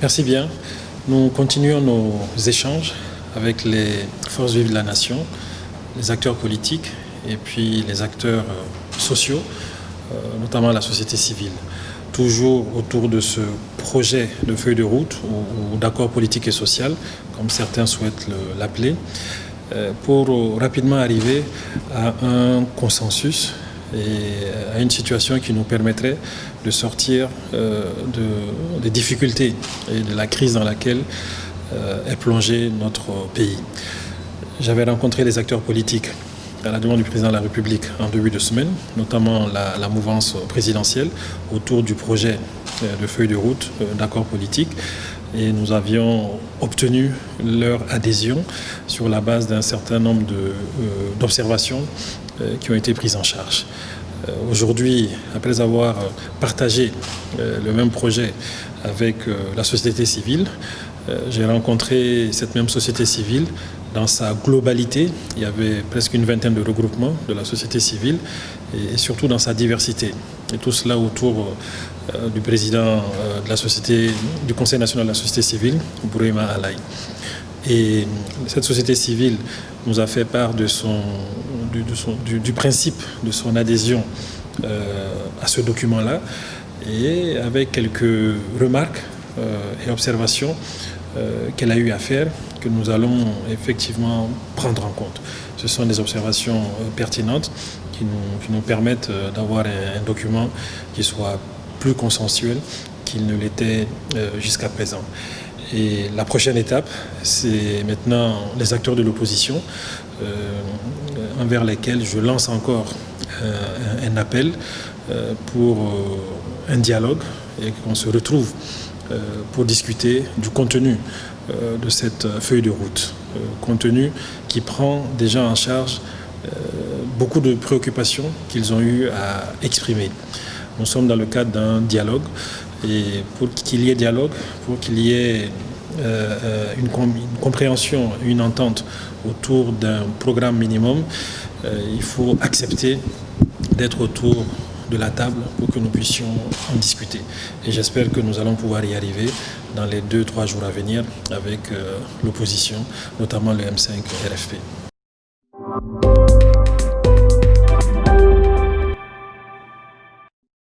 Merci bien. Nous continuons nos échanges avec les forces vives de la nation, les acteurs politiques et puis les acteurs sociaux, notamment la société civile. Toujours autour de ce projet de feuille de route ou d'accord politique et social, comme certains souhaitent l'appeler, pour rapidement arriver à un consensus et à une situation qui nous permettrait de sortir des difficultés et de la crise dans laquelle est plongé notre pays. J'avais rencontré les acteurs politiques à la demande du président de la République en début de semaine, notamment la mouvance présidentielle autour du projet de feuille de route d'accord politique. Et nous avions obtenu leur adhésion sur la base d'un certain nombre d'observations qui ont été prises en charge. Aujourd'hui, après avoir partagé le même projet avec la société civile, j'ai rencontré cette même société civile dans sa globalité. Il y avait presque une vingtaine de regroupements de la société civile et surtout dans sa diversité. Et tout cela autour du président de la société, du Conseil national de la société civile, Boureima Alaï. Et cette société civile nous a fait part du principe de son adhésion à ce document-là et avec quelques remarques et observations qu'elle a eu à faire, que nous allons effectivement prendre en compte. Ce sont des observations pertinentes qui nous permettent d'avoir un document qui soit plus consensuel qu'il ne l'était jusqu'à présent. Et la prochaine étape, c'est maintenant les acteurs de l'opposition envers lesquels je lance encore un appel pour un dialogue et qu'on se retrouve pour discuter du contenu de cette feuille de route. Contenu qui prend déjà en charge beaucoup de préoccupations qu'ils ont eu à exprimer. Nous sommes dans le cadre d'un dialogue et pour qu'il y ait dialogue, pour qu'il y ait une compréhension, une entente autour d'un programme minimum, il faut accepter d'être autour de la table pour que nous puissions en discuter. Et j'espère que nous allons pouvoir y arriver dans les 2-3 jours à venir avec l'opposition, notamment le M5 RFP.